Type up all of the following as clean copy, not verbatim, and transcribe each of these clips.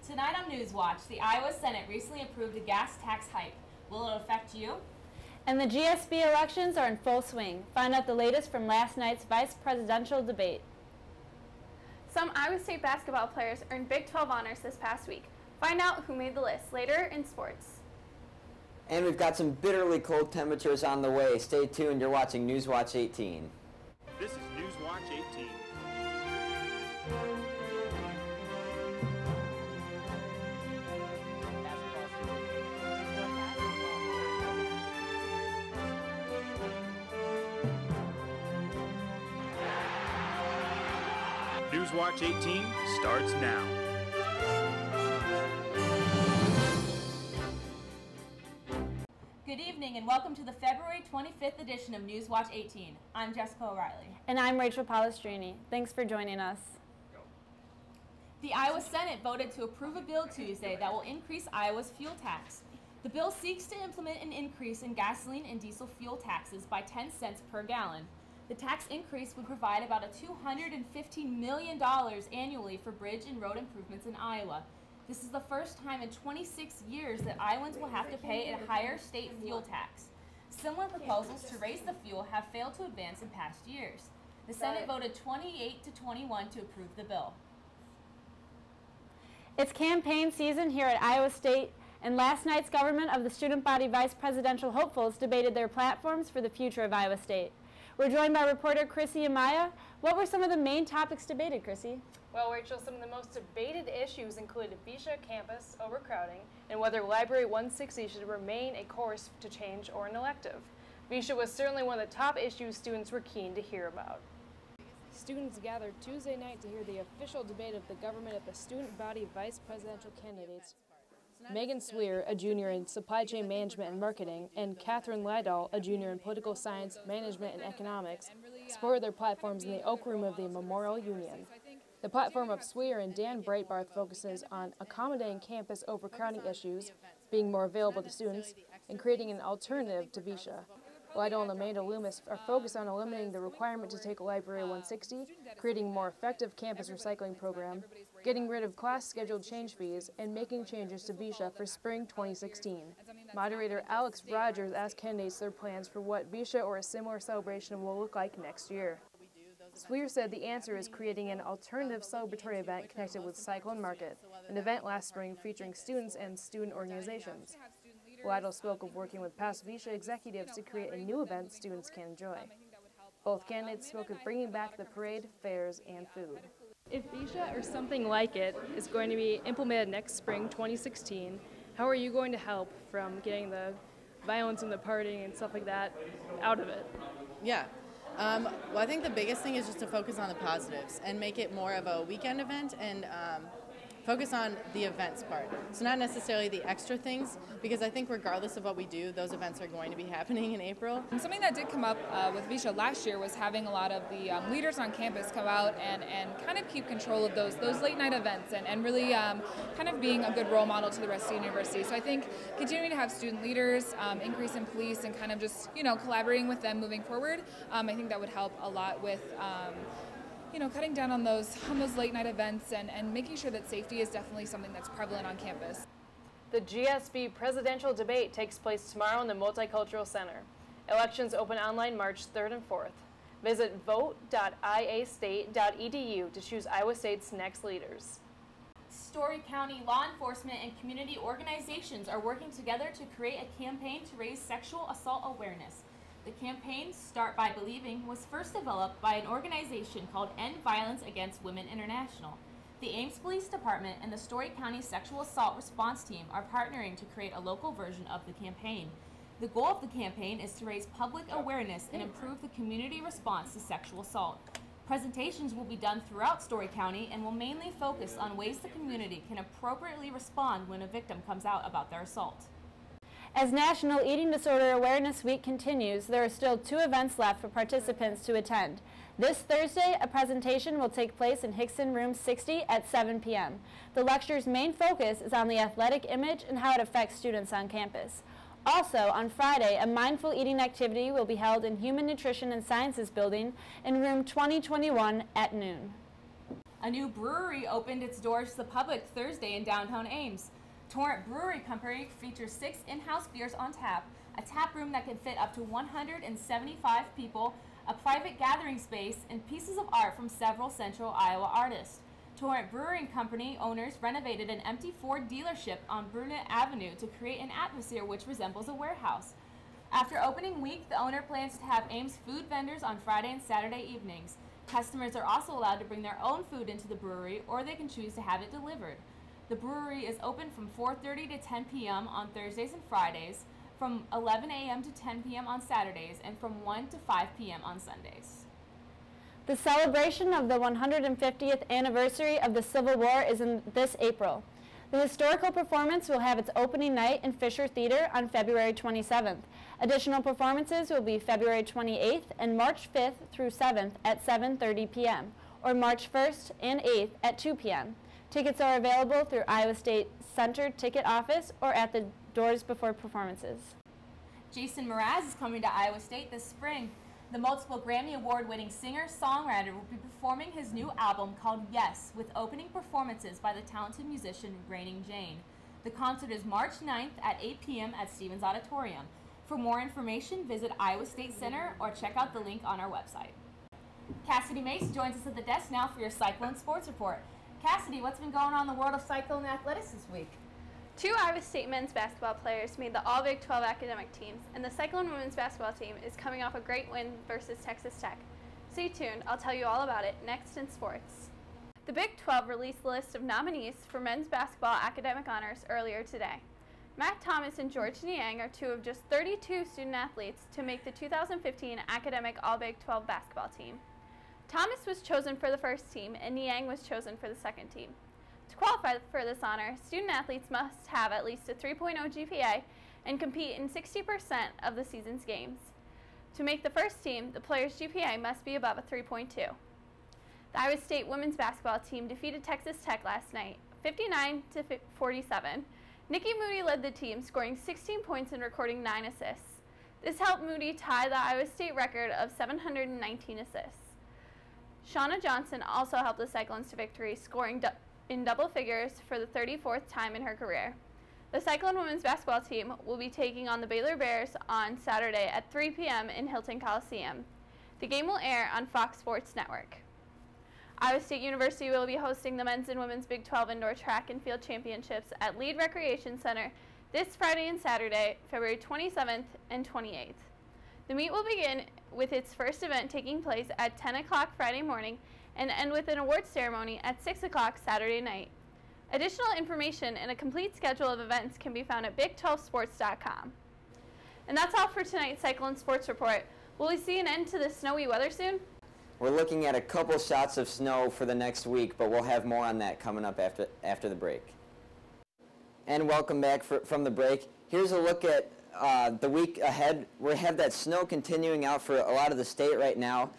Tonight on Newswatch, the Iowa Senate recently approved a gas tax hike. Will it affect you? And the GSB elections are in full swing. Find out the latest from last night's vice presidential debate. Some Iowa State basketball players earned Big 12 honors this past week. Find out who made the list later in sports. And we've got some bitterly cold temperatures on the way. Stay tuned. You're watching Newswatch 18. This is Newswatch 18. Newswatch 18 starts now. Good evening and welcome to the February 25th edition of Newswatch 18. I'm Jessica O'Reilly. And I'm Rachel Palestrini. Thanks for joining us. The Iowa Senate voted to approve a bill Tuesday that will increase Iowa's fuel tax. The bill seeks to implement an increase in gasoline and diesel fuel taxes by 10 cents per gallon. The tax increase would provide about $215 million annually for bridge and road improvements in Iowa. This is the first time in 26 years that Iowans will have to pay a higher state fuel tax. Similar proposals to raise the fuel have failed to advance in past years. The Senate voted 28 to 21 to approve the bill. It's campaign season here at Iowa State, and last night's government of the student body vice presidential hopefuls debated their platforms for the future of Iowa State. We're joined by reporter Chrissy Amaya. What were some of the main topics debated, Chrissy? Well, Rachel, some of the most debated issues included Visha campus overcrowding and whether Library 160 should remain a course to change or an elective. Visha was certainly one of the top issues students were keen to hear about. Students gathered Tuesday night to hear the official debate of the government of the student body vice presidential candidates. Megan Swear, a junior in supply chain management and marketing, and Catherine Lidahl, a junior in political science, management, and economics, supported their platforms in the Oak Room of the Memorial Union. The platform of Swear and Dan Breitbarth focuses on accommodating campus overcrowding issues, being more available to students, and creating an alternative to Visha. Lidahl and Amanda Loomis are focused on eliminating the requirement to take Library 160, creating a more effective campus recycling program, getting rid of class scheduled change fees, and making changes to Visha for spring 2016. Moderator Alex Rogers asked candidates their plans for what Visha or a similar celebration will look like next year. Swear said the answer is creating an alternative celebratory event connected with Cyclone Market, an event last spring featuring students and student organizations. Lidahl spoke of working with past Visha executives to create a new event students can enjoy. Both candidates spoke of bringing back the parade, fairs, and food. If Visha or something like it is going to be implemented next spring, 2016, how are you going to help from getting the violence and the partying and stuff like that out of it? Yeah. Well, I think the biggest thing is just to focus on the positives and make it more of a weekend event and focus on the events part. So not necessarily the extra things, because I think regardless of what we do, those events are going to be happening in April. And something that did come up with Visha last year was having a lot of the leaders on campus come out and kind of keep control of those late night events and really kind of being a good role model to the rest of the university. So I think continuing to have student leaders, increase in police, and kind of just, collaborating with them moving forward, I think that would help a lot with cutting down on those late night events and making sure that safety is definitely something that's prevalent on campus. The GSB presidential debate takes place tomorrow in the Multicultural Center. Elections open online March 3rd and 4th. Visit vote.iastate.edu to choose Iowa State's next leaders. Story County law enforcement and community organizations are working together to create a campaign to raise sexual assault awareness. The campaign, Start by Believing, was first developed by an organization called End Violence Against Women International. The Ames Police Department and the Story County Sexual Assault Response Team are partnering to create a local version of the campaign. The goal of the campaign is to raise public awareness and improve the community response to sexual assault. Presentations will be done throughout Story County and will mainly focus on ways the community can appropriately respond when a victim comes out about their assault. As National Eating Disorder Awareness Week continues, there are still 2 events left for participants to attend. This Thursday, a presentation will take place in Hickson Room 60 at 7 p.m. The lecture's main focus is on the athletic image and how it affects students on campus. Also, on Friday, a mindful eating activity will be held in Human Nutrition and Sciences Building in room 2021 at noon. A new brewery opened its doors to the public Thursday in downtown Ames. Torrent Brewery Company features 6 in-house beers on tap, a tap room that can fit up to 175 people, a private gathering space, and pieces of art from several Central Iowa artists. Torrent Brewing Company owners renovated an empty Ford dealership on Brunette Avenue to create an atmosphere which resembles a warehouse. After opening week, the owner plans to have Ames food vendors on Friday and Saturday evenings. Customers are also allowed to bring their own food into the brewery, or they can choose to have it delivered. The brewery is open from 4:30 to 10 p.m. on Thursdays and Fridays, from 11 a.m. to 10 p.m. on Saturdays, and from 1 to 5 p.m. on Sundays. The celebration of the 150th anniversary of the Civil War is in this April. The historical performance will have its opening night in Fisher Theater on February 27th. Additional performances will be February 28th and March 5th through 7th at 7:30 p.m. or March 1st and 8th at 2 p.m. Tickets are available through Iowa State Center Ticket Office or at the doors before performances. Jason Mraz is coming to Iowa State this spring. The multiple Grammy Award-winning singer-songwriter will be performing his new album called Yes, with opening performances by the talented musician Raining Jane. The concert is March 9th at 8 p.m. at Stevens Auditorium. For more information, visit Iowa State Center or check out the link on our website. Cassidy Mace joins us at the desk now for your Cyclone Sports Report. Cassidy, what's been going on in the world of cyclone athletics this week? 2 Iowa State men's basketball players made the All Big 12 academic teams, and the Cyclone women's basketball team is coming off a great win versus Texas Tech. Stay tuned, I'll tell you all about it next in sports. The Big 12 released the list of nominees for men's basketball academic honors earlier today. Matt Thomas and George Niang are 2 of just 32 student athletes to make the 2015 academic All Big 12 basketball team. Thomas was chosen for the first team, and Niang was chosen for the second team. To qualify for this honor, student athletes must have at least a 3.0 GPA and compete in 60% of the season's games. To make the first team, the player's GPA must be above a 3.2. The Iowa State women's basketball team defeated Texas Tech last night, 59-47. Nikki Moody led the team, scoring 16 points and recording 9 assists. This helped Moody tie the Iowa State record of 719 assists. Shauna Johnson also helped the Cyclones to victory, scoring in double figures for the 34th time in her career. The Cyclone women's basketball team will be taking on the Baylor Bears on Saturday at 3 p.m. in Hilton Coliseum. The game will air on Fox Sports Network. Iowa State University will be hosting the men's and women's Big 12 indoor track and field championships at Lead Recreation Center this Friday and Saturday, February 27th and 28th. The meet will begin with its first event taking place at 10 o'clock Friday morning and end with an awards ceremony at 6 o'clock Saturday night. Additional information and a complete schedule of events can be found at big12sports.com. And that's all for tonight's Cyclone Sports Report. Will we see an end to the snowy weather soon? We're looking at a couple shots of snow for the next week, but we'll have more on that coming up after the break. And welcome back from the break. Here's a look at the week ahead. We have that snow continuing out for a lot of the state right now.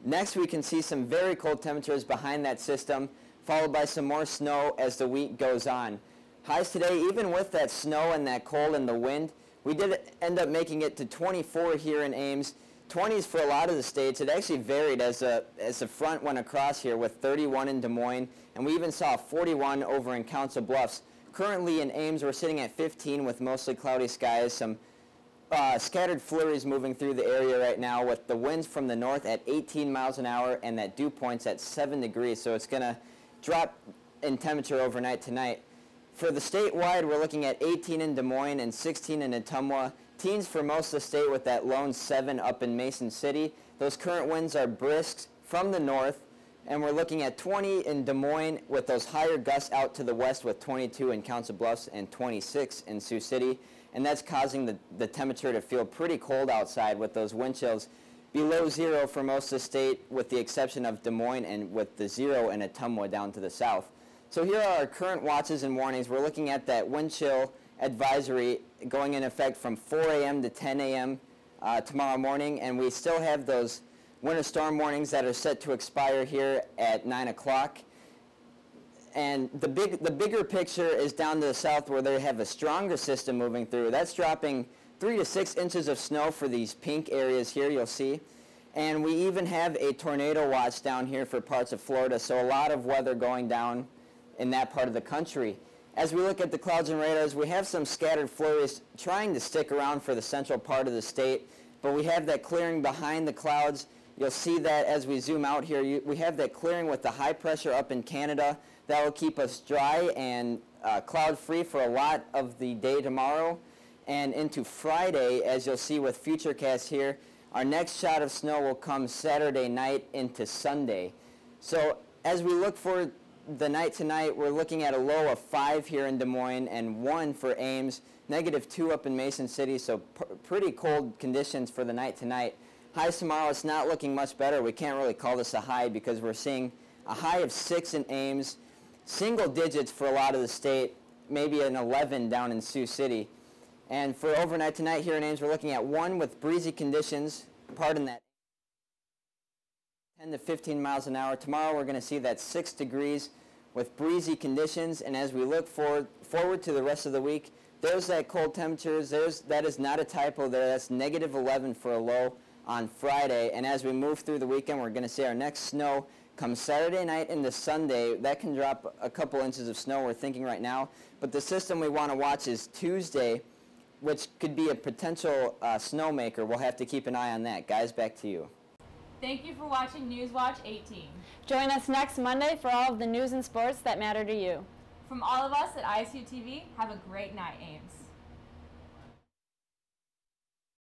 Next, we can see some very cold temperatures behind that system, followed by some more snow as the week goes on. Highs today, even with that snow and that cold and the wind, we did end up making it to 24 here in Ames. 20s for a lot of the states. It actually varied as the front went across here, with 31 in Des Moines, and we even saw 41 over in Council Bluffs. Currently in Ames, we're sitting at 15 with mostly cloudy skies, some scattered flurries moving through the area right now, with the winds from the north at 18 miles an hour and that dew point's at 7 degrees, so it's going to drop in temperature overnight tonight. For the statewide, we're looking at 18 in Des Moines and 16 in Ottumwa. Teens for most of the state with that lone 7 up in Mason City. Those current winds are brisk from the north, and we're looking at 20 in Des Moines with those higher gusts out to the west, with 22 in Council Bluffs and 26 in Sioux City. And that's causing the temperature to feel pretty cold outside, with those wind chills below 0 for most of the state, with the exception of Des Moines and with the 0 in Ottumwa down to the south. So here are our current watches and warnings. We're looking at that wind chill advisory going in effect from 4 a.m. to 10 a.m. Tomorrow morning, and we still have those winter storm warnings that are set to expire here at 9 o'clock. And the bigger picture is down to the south, where they have a stronger system moving through. That's dropping 3 to 6 inches of snow for these pink areas here, you'll see. And we even have a tornado watch down here for parts of Florida, so a lot of weather going down in that part of the country. As we look at the clouds and radars, we have some scattered flurries trying to stick around for the central part of the state, but we have that clearing behind the clouds. You'll see that as we zoom out here, we have that clearing with the high pressure up in Canada. That will keep us dry and cloud-free for a lot of the day tomorrow. And into Friday, as you'll see with Futurecast here, our next shot of snow will come Saturday night into Sunday. So as we look for the night tonight, we're looking at a low of 5 here in Des Moines and 1 for Ames, -2 up in Mason City, so pretty cold conditions for the night tonight. Highs tomorrow, it's not looking much better. We can't really call this a high because we're seeing a high of 6 in Ames, single digits for a lot of the state, maybe an 11 down in Sioux City. And for overnight tonight here in Ames, we're looking at 1 with breezy conditions, pardon that, 10 to 15 miles an hour. Tomorrow we're going to see that 6 degrees with breezy conditions. And as we look forward to the rest of the week, there's that cold temperatures. That is not a typo there. That's -11 for a low on Friday. And as we move through the weekend, we're going to see our next snow come Saturday night into Sunday. That can drop a couple inches of snow, we're thinking right now. But the system we want to watch is Tuesday, which could be a potential snowmaker. We'll have to keep an eye on that. Guys, back to you. Thank you for watching Newswatch 18. Join us next Monday for all of the news and sports that matter to you. From all of us at ISU TV, have a great night, Ames.